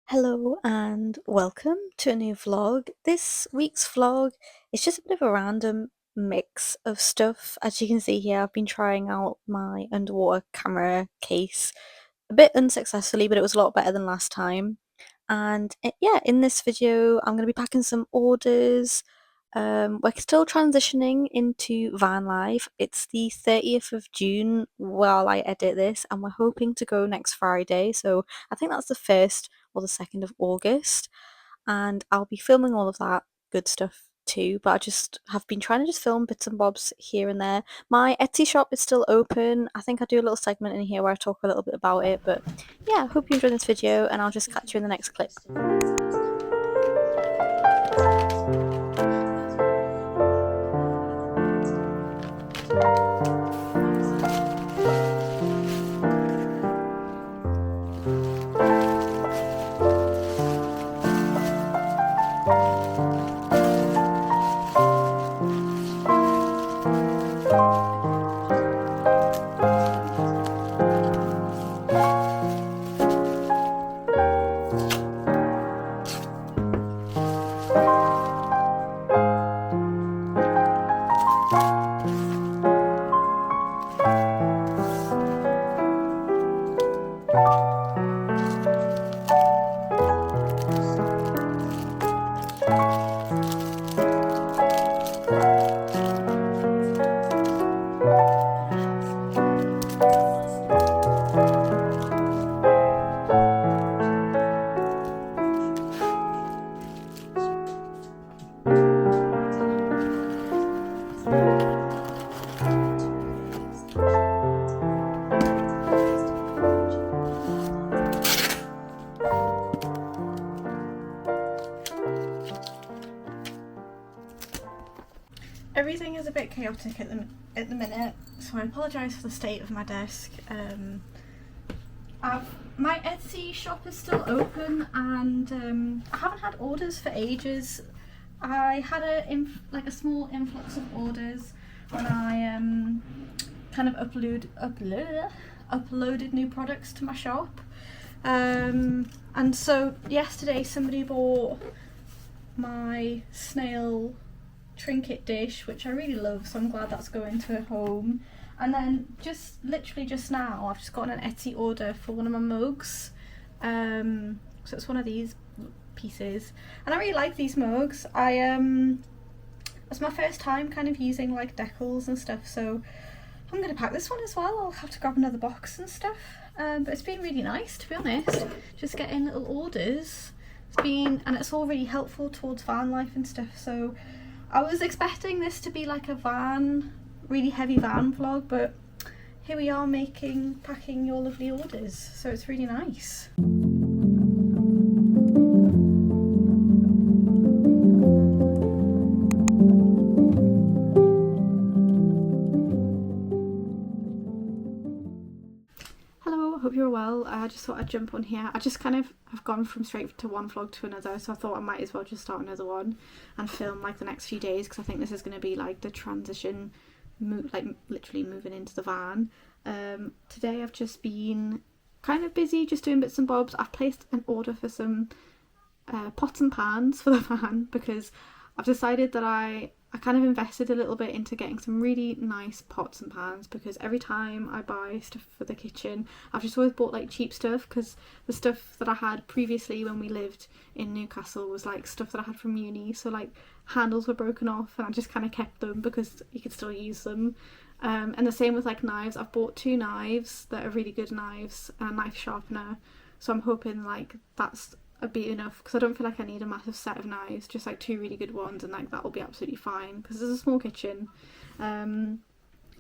Hello and welcome to a new vlog. This week's vlog is just a bit of a random mix of stuff. As you can see here, I've been trying out my underwater camera case a bit unsuccessfully, but it was a lot better than last time. And yeah, in this video, I'm going to be packing some orders. We're still transitioning into van life. It's the 30th of June while I edit this, and we're hoping to go next Friday. So I think that's the 1st or the 2nd of August. And I'll be filming all of that good stuff too, but I just have been trying to just film bits and bobs here and there. My Etsy shop is still open. I think I do a little segment in here where I talk a little bit about it, but yeah, I hope you enjoyed this video and I'll just catch you in the next clip. Everything is a bit chaotic at the minute, so I apologise for the state of my desk. My Etsy shop is still open, and I haven't had orders for ages. I had a small influx of orders when I kind of uploaded new products to my shop, and so yesterday somebody bought my snail trinket dish, which I really love, so I'm glad that's going to home. And then literally just now I've just gotten an Etsy order for one of my mugs, so it's one of these pieces, and I really like these mugs. It's my first time kind of using like decals and stuff, so I'm gonna pack this one as well. I'll have to grab another box and stuff, but it's been really nice, to be honest, just getting little orders. And it's all really helpful towards van life and stuff. So I was expecting this to be like a really heavy van vlog, but here we are packing your lovely orders, so it's really nice. Hello, hope you're well. I just thought I'd jump on here. I just kind of have gone from straight to one vlog to another, so I thought I might as well just start another one and film like the next few days, because I think this is going to be like the transition, like literally moving into the van. Today I've just been kind of busy just doing bits and bobs. I've placed an order for some pots and pans for the van, because I've decided that I kind of invested a little bit into getting some really nice pots and pans, because every time I buy stuff for the kitchen, I've just always bought like cheap stuff, because the stuff that I had previously when we lived in Newcastle was like stuff that I had from uni, so like handles were broken off and I just kind of kept them because you could still use them. And the same with like knives. I've bought 2 knives that are really good knives and a knife sharpener, so I'm hoping like that's be enough, because I don't feel like I need a massive set of knives, just like 2 really good ones, and like that will be absolutely fine because there's a small kitchen. I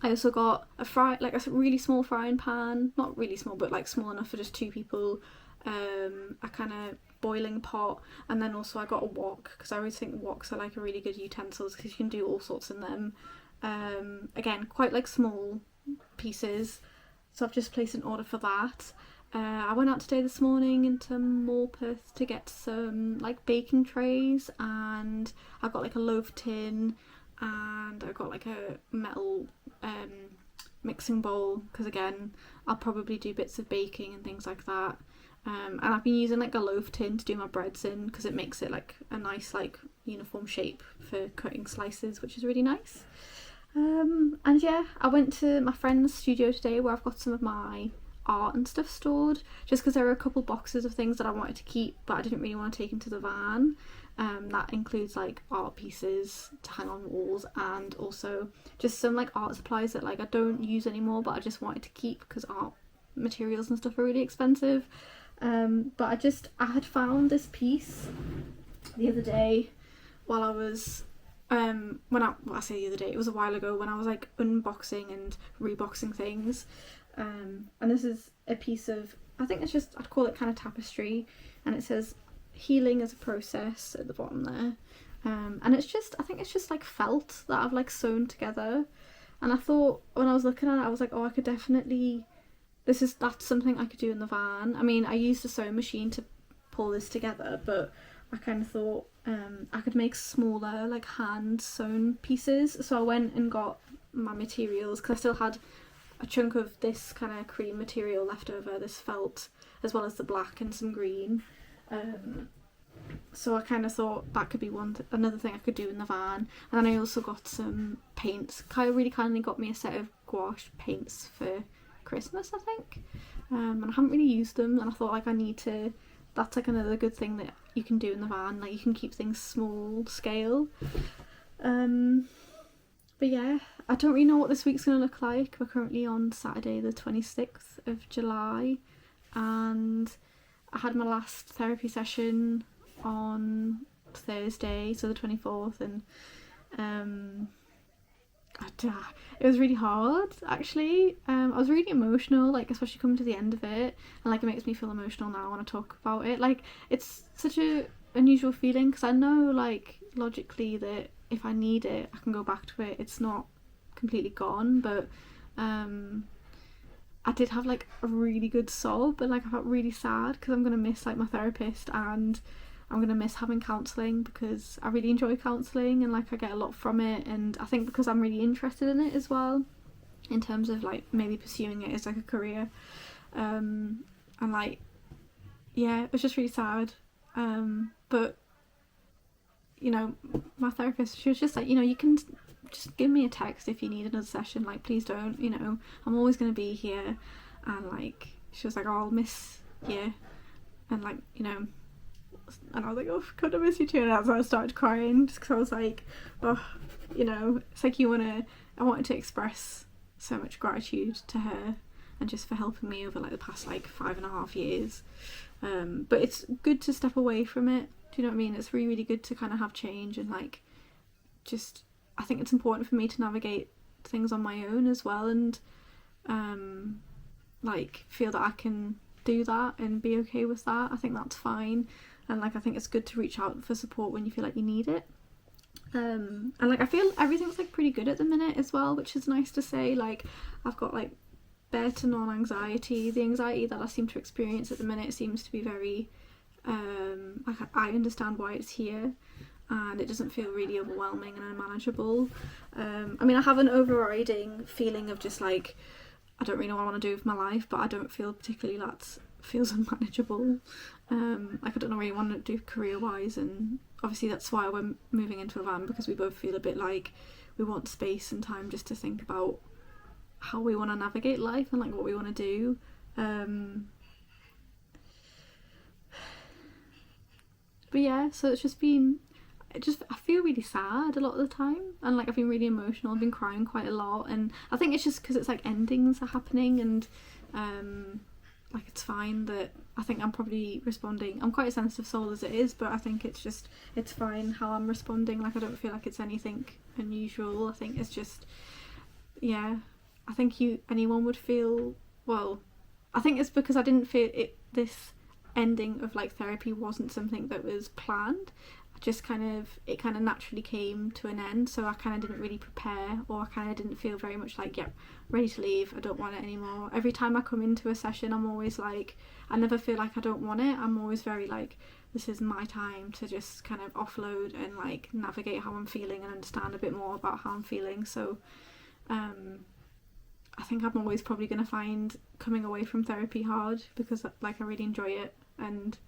also got a really small frying pan, not really small but like small enough for just 2 people, a kind of boiling pot, and then also I got a wok, because I always think woks are like a really good utensils because you can do all sorts in them. Again, quite like small pieces, so I've just placed an order for that. I went out today this morning into Morpeth to get some like baking trays, and I got like a loaf tin, and I got like a metal mixing bowl, because again I'll probably do bits of baking and things like that. And I've been using like a loaf tin to do my breads in because it makes it like a nice like uniform shape for cutting slices, which is really nice. And yeah, I went to my friend's studio today where I've got some of my art and stuff stored, just because there are a couple boxes of things that I wanted to keep but I didn't really want to take into the van. That includes like art pieces to hang on walls, and also just some like art supplies that like I don't use anymore but I just wanted to keep because art materials and stuff are really expensive. But I had found this piece the other day while I was I say the other day, it was a while ago when I was like unboxing and reboxing things. And this is a piece of, I think it's just, I'd call it kind of tapestry, and it says healing as a process at the bottom there. And it's just, I think it's just like felt that I've like sewn together. And I thought when I was looking at it, I was like, oh, I could definitely, that's something I could do in the van. I mean, I used a sewing machine to pull this together, but I kind of thought I could make smaller like hand sewn pieces. So I went and got my materials because I still had a chunk of this kind of cream material left over, this felt, as well as the black and some green. So I kind of thought that could be another thing I could do in the van. And then I also got some paints. Kyle really kindly got me a set of gouache paints for Christmas, I think. And I haven't really used them, and I thought like that's like another good thing that you can do in the van, like you can keep things small scale. But yeah, I don't really know what this week's going to look like. We're currently on Saturday the 26th of July, and I had my last therapy session on Thursday, so the 24th, and it was really hard actually. I was really emotional, like especially coming to the end of it, and like it makes me feel emotional now when I talk about it. Like it's such a unusual feeling because I know like logically that if I need it I can go back to it, it's not completely gone, but I did have like a really good sob, but like I felt really sad because I'm gonna miss like my therapist, and I'm gonna miss having counselling because I really enjoy counselling and like I get a lot from it, and I think because I'm really interested in it as well in terms of like maybe pursuing it as like a career. And like yeah, it was just really sad. But you know, my therapist, she was just like, you know, you can just give me a text if you need another session, like please don't, you know, I'm always going to be here. And like she was like, oh, I'll miss you, and like, you know, and I was like, oh god, I miss you too. And that's when I started crying, just because I was like, oh, you know, it's like I wanted to express so much gratitude to her and just for helping me over like the past like 5.5 years. But it's good to step away from it, do you know what I mean? It's really, really good to kind of have change, and like just, I think it's important for me to navigate things on my own as well, and like feel that I can do that and be okay with that. I think that's fine, and like I think it's good to reach out for support when you feel like you need it. And like I feel everything's like pretty good at the minute as well, which is nice to say. Like I've got like better non-anxiety. The anxiety that I seem to experience at the minute seems to be very like I understand why it's here, and it doesn't feel really overwhelming and unmanageable. I mean, I have an overriding feeling of just like I don't really know what I want to do with my life, but I don't feel particularly that feels unmanageable. Like I don't know what I want to do career wise, and obviously that's why we're moving into a van, because we both feel a bit like we want space and time just to think about how we want to navigate life and like what we want to do. But yeah, so it's just been, I feel really sad a lot of the time, and like I've been really emotional, I've been crying quite a lot, and I think it's just because it's like endings are happening, and like it's fine that I think I'm probably responding. I'm quite a sensitive soul as it is, but I think it's fine how I'm responding. Like I don't feel like it's anything unusual. I think it's just, yeah, I think anyone would feel, well, I think it's because I didn't feel it, this ending of like therapy wasn't something that was planned. It kind of naturally came to an end, so I kind of didn't really prepare, or I kind of didn't feel very much like, yep, ready to leave, I don't want it anymore. Every time I come into a session, I'm always like, I never feel like I don't want it. I'm always very like, this is my time to just kind of offload and like navigate how I'm feeling and understand a bit more about how I'm feeling. So I I think I'm always probably going to find coming away from therapy hard, because like I really enjoy it, and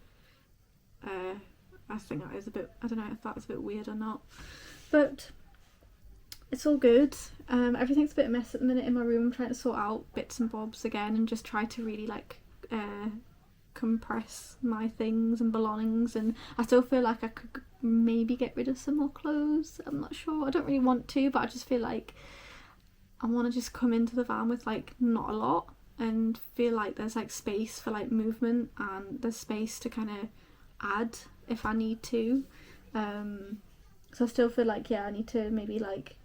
I think that is a bit, I don't know if that's a bit weird or not, but it's all good. Everything's a bit of a mess at the minute in my room. I'm trying to sort out bits and bobs again and just try to really like compress my things and belongings, and I still feel like I could maybe get rid of some more clothes. I'm not sure, I don't really want to, but I just feel like I want to just come into the van with like not a lot and feel like there's like space for like movement, and there's space to kind of add if I need to. So I still feel like, yeah, I need to maybe like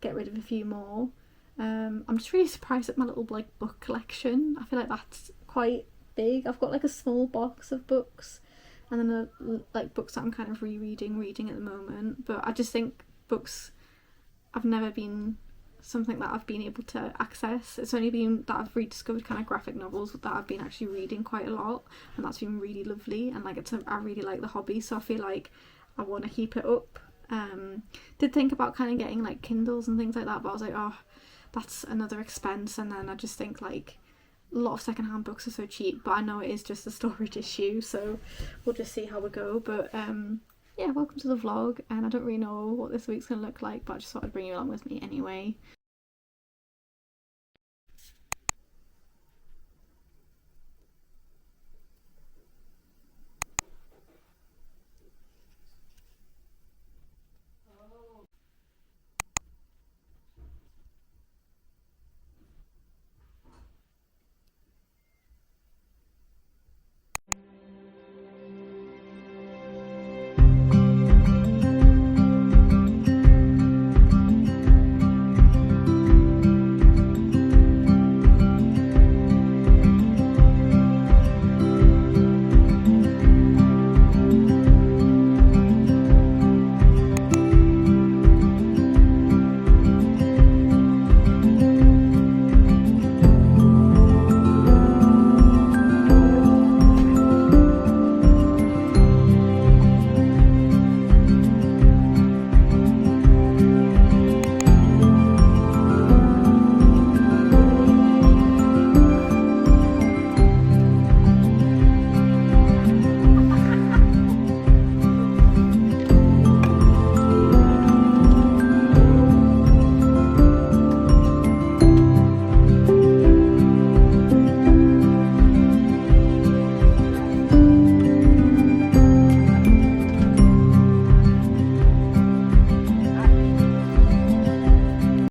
get rid of a few more. I'm just really surprised at my little like book collection. I feel like that's quite big. I've got like a small box of books, and then like books that I'm kind of reading at the moment, but I just think books have never been something that I've been able to access. It's only been that I've rediscovered kind of graphic novels that I've been actually reading quite a lot, and that's been really lovely, and like I really like the hobby, so I feel like I want to keep it up. Did think about kind of getting like Kindles and things like that, but I was like, oh, that's another expense, and then I just think like a lot of secondhand books are so cheap, but I know it is just a storage issue, so we'll just see how we go. But yeah, welcome to the vlog, and I don't really know what this week's gonna look like, but I just thought I'd bring you along with me anyway.